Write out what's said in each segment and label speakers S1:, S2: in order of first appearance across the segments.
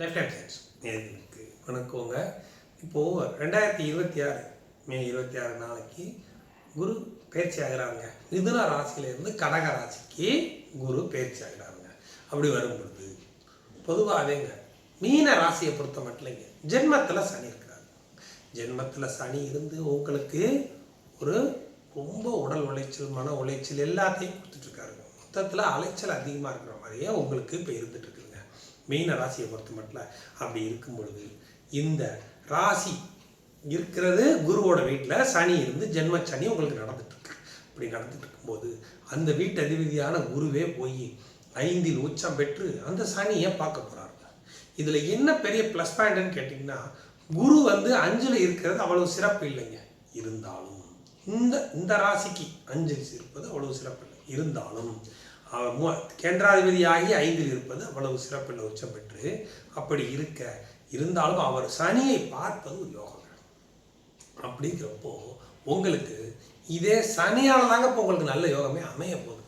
S1: Left hand sides நேர்களுக்கு வணக்கங்க. இப்போது 2026 மே 26 நாளைக்கு குரு பயிற்சி ஆகிறாங்க. மிதுன ராசியிலேருந்து கடக ராசிக்கு குரு பயிற்சி ஆகிறாங்க. அப்படி வரும் பொழுது பொதுவாகவேங்க மீன ராசியை பொறுத்த மட்டும் ஜென்மத்தில் சனி இருக்கிறாங்க. ஜென்மத்தில் சனி இருந்து உங்களுக்கு ஒரு ரொம்ப உடல் உளைச்சல், மன உளைச்சல் எல்லாத்தையும் கொடுத்துட்ருக்காருங்க. மொத்தத்தில் அலைச்சல் அதிகமாக இருக்கிற மாதிரியே உங்களுக்கு இப்போ இருந்துட்டு இருக்குதுங்க. மீன ராசியை பொறுத்த மட்டும் அப்படி இருக்கும் பொழுது இந்த ராசி இருக்கிறது குருவோட வீட்டில் சனி இருந்து ஜென்ம சனி உங்களுக்கு நடந்துட்டுருக்கு. இப்படி நடந்துட்டு இருக்கும்போது அந்த வீட்டு அதிபதியான குருவே போய் 5இல் உச்சம் பெற்று அந்த சனியை பார்க்க போகிறாருங்க. இதில் என்ன பெரிய ப்ளஸ் பாயிண்ட்னு கேட்டிங்கன்னா, குரு 5இல் இருக்கிறது அவ்வளவு சிறப்பு இல்லைங்க. இருந்தாலும் இந்த ராசிக்கு 5இல் இருப்பது அவ்வளவு சிறப்பு இல்லை. இருந்தாலும் கேந்திராதிபதியாகி 5இல் இருப்பது அவ்வளவு சிறப்பில்லை உச்சம் பெற்று. அப்படி இருந்தாலும் அவர் சனியை பார்ப்பது ஒரு யோகம். அப்படிங்கிறப்போ உங்களுக்கு இதே சனியால் தாங்க இப்போ உங்களுக்கு நல்ல யோகமே அமைய போகுது.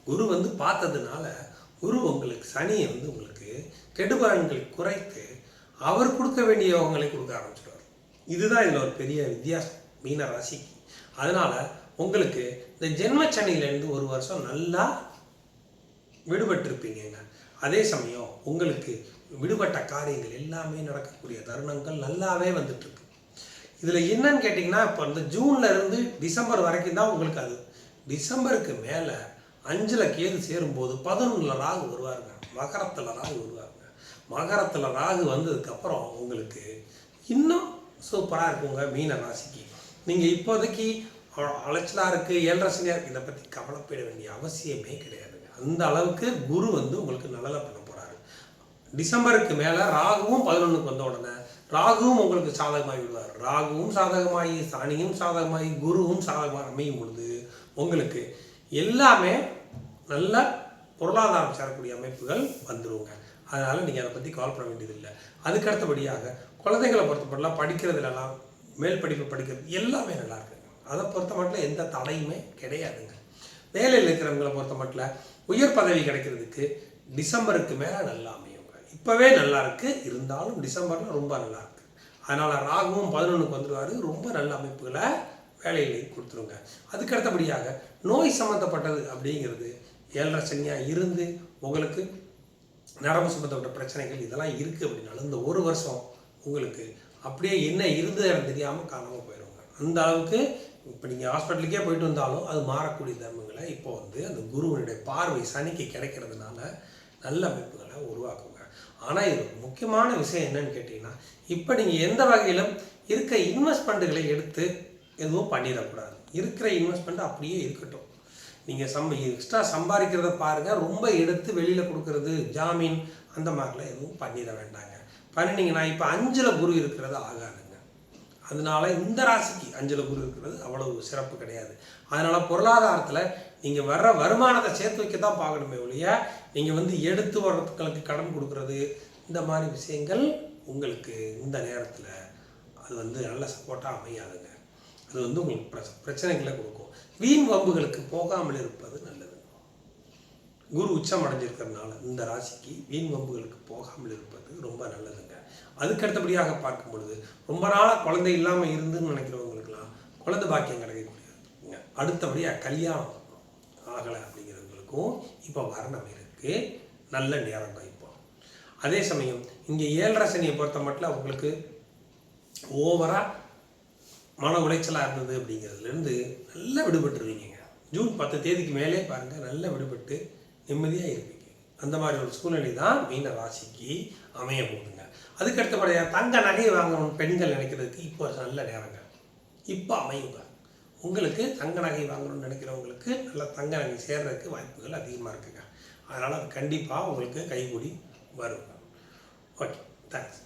S1: குரு பார்த்ததுனால குரு உங்களுக்கு சனியை உங்களுக்கு கெடுபலன்களை குறைத்து அவர் கொடுக்க வேண்டிய யோகங்களை கொடுக்க ஆரம்பிச்சிடுவார். இதுதான் இதில் ஒரு பெரிய வித்தியாசம் மீன ராசிக்கு. அதனால் உங்களுக்கு இந்த ஜென்ம சனியிலேருந்து ஒரு வருஷம் நல்லா விடுபட்டிருப்பீங்க. அதே சமயம் உங்களுக்கு விடுபட்ட காரியங்கள் எல்லாமே நடக்கக்கூடிய தருணங்கள் நல்லாவே வந்துட்டுருக்கு. இதில் என்னன்னு கேட்டிங்கன்னா, இப்போ இந்த ஜூன்லேருந்து டிசம்பர் வரைக்கும் தான் உங்களுக்கு அது. டிசம்பருக்கு மேலே 5இல் கேது சேரும்போது 11இல் ராகு வருவாருங்க. மகரத்தில் ராகு வருவாருங்க. மகரத்தில் ராகு வந்ததுக்கப்புறம் உங்களுக்கு இன்னும் சூப்பராக இருக்குங்க மீன ராசிக்கு. நீங்கள் இப்போதைக்கு அலைச்சலாக இருக்குது, 7.5 சனியாக இருக்குது, இதை பற்றி கவலைப்பட வேண்டிய அவசியமே கிடையாதுங்க. அந்த அளவுக்கு குரு உங்களுக்கு நல்லதாக பண்ண போகிறாரு. டிசம்பருக்கு மேலே ராகுவும் 11க்கு வந்த உடனே ராகுவும் உங்களுக்கு சாதகமாகி விடுவார். ராகுவும் சாதகமாகி, சனியும் சாதகமாகி, குருவும் சாதகமாக அமையும் பொழுது உங்களுக்கு எல்லாமே நல்ல பொருளாதாரம் சேரக்கூடிய அமைப்புகள் வந்துடுங்க. அதனால் நீங்கள் அதை பற்றி கவலைப்பட வேண்டியதில்லை. அதுக்கு அடுத்தபடியாக குழந்தைங்களை பொறுத்தப்படலாம் படிக்கிறதுலாம், மேல் படிப்பு படிக்கிறது எல்லாமே நல்லா இருக்குங்க. அதை பொறுத்த மட்டும் எந்த தடையுமே கிடையாதுங்க. வேலையில் இருக்கிறவங்களை பொறுத்த மட்டும் உயர் பதவி கிடைக்கிறதுக்கு டிசம்பருக்கு மேலே நல்லா அமையுங்க. இப்போவே நல்லா இருக்குது, இருந்தாலும் டிசம்பரில் ரொம்ப நல்லா இருக்குது. அதனால் ராகுவும் 11க்கு வந்துடுவார். ரொம்ப நல்ல அமைப்புகளை வேலையில் கொடுத்துருங்க. அதுக்கு அடுத்தபடியாக நோய் சம்மந்தப்பட்டது அப்படிங்கிறது 7.5 சனியாக இருந்து உங்களுக்கு நரம்பு சம்மந்தப்பட்ட பிரச்சனைகள் இதெல்லாம் இருக்குது அப்படின்னாலும் இந்த ஒரு வருஷம் உங்களுக்கு அப்படியே என்ன இருந்தது தெரியாமல் காணாமல் போயிடுவாங்க. அந்த அளவுக்கு இப்போ நீங்கள் ஹாஸ்பிட்டலுக்கே போயிட்டு வந்தாலும் அது மாறக்கூடிய தர்மங்களை இப்போ அந்த குருவனுடைய பார்வை சனிக்கு கிடைக்கிறதுனால நல்ல அமைப்புகளை உருவாக்குங்க. ஆனால் இது முக்கியமான விஷயம் என்னன்னு கேட்டிங்கன்னா, இப்போ நீங்கள் எந்த வகையிலும் இருக்க இன்வெஸ்ட்மெண்ட்டுகளை எடுத்து எதுவும் பண்ணிடக்கூடாது. இருக்கிற இன்வெஸ்ட்மெண்ட் அப்படியே இருக்கட்டும். நீங்கள் எக்ஸ்ட்ரா சம்பாதிக்கிறத பாருங்கள். ரொம்ப எடுத்து வெளியில் கொடுக்கறது, ஜாமீன் அந்த மாதிரிலாம் எதுவும் பண்ணிட வேண்டாங்க. பண்ணினீங்கன்னா இப்போ 5இல் குரு இருக்கிறது ஆகாதுங்க. அதனால இந்த ராசிக்கு 5இல் குரு இருக்கிறது அவ்வளவு சிறப்பு கிடையாது. அதனால் பொருளாதாரத்தில் நீங்கள் வர்ற வருமானத்தை சேர்த்து வைக்க தான் பார்க்கணுமே ஒழிய நீங்கள் எடுத்து வர்றதுக்களுக்கு கடன் கொடுக்குறது இந்த மாதிரி விஷயங்கள் உங்களுக்கு இந்த நேரத்தில் அது நல்ல சப்போர்ட்டாக அமையாதுங்க. அது உங்களுக்கு பிரச்சனைகளை கொடுக்கும். வீண் வம்புகளுக்கு போகாமல் இருப்பது நல்லது. குரு உச்சம் அடைஞ்சிருக்கிறதுனால இந்த ராசிக்கு வீண் வம்புகளுக்கு போகாமல் இருப்பது ரொம்ப நல்லதுங்க. அதுக்கு அடுத்தபடியாக பார்க்கும் பொழுது ரொம்ப நாளாக குழந்தை இல்லாமல் இருந்துன்னு நினைக்கிறவங்களுக்கெல்லாம் குழந்தை பாக்கியம் கிடைக்கக்கூடியதுங்க. அடுத்தபடியாக கல்யாணம் ஆகலை அப்படிங்கிறவங்களுக்கும் இப்போ வரணம் இருக்குது. நல்ல நேரம் தான் இப்போ. அதே சமயம் இங்கே 7.5 சனியை பொறுத்த மட்டும் உங்களுக்கு ஓவராக மன உளைச்சலாக இருந்தது அப்படிங்கிறதுலேருந்து நல்லா விடுபட்டுருவீங்க. ஜூன் 10 தேதிக்கு மேலே பாருங்கள், நல்லா விடுபட்டு நிம்மதியாக இருப்பீங்க. அந்த மாதிரி ஒரு சூழ்நிலை தான் மீன ராசிக்கு அமைய போகுதுங்க. அதுக்கு அடுத்தபடியாக தங்க நகை வாங்கணும் பெண்கள் நினைக்கிறதுக்கு இப்போ நல்ல நேரங்க. இப்போ அமையுங்க. உங்களுக்கு தங்க நகை வாங்கணும்னு நினைக்கிறவங்களுக்கு நல்ல தங்க நகை சேர்றதுக்கு வாய்ப்புகள் அதிகமாக இருக்குங்க. அதனால் அது கண்டிப்பாக உங்களுக்கு கைகூடி வருங்க. Okay, thanks.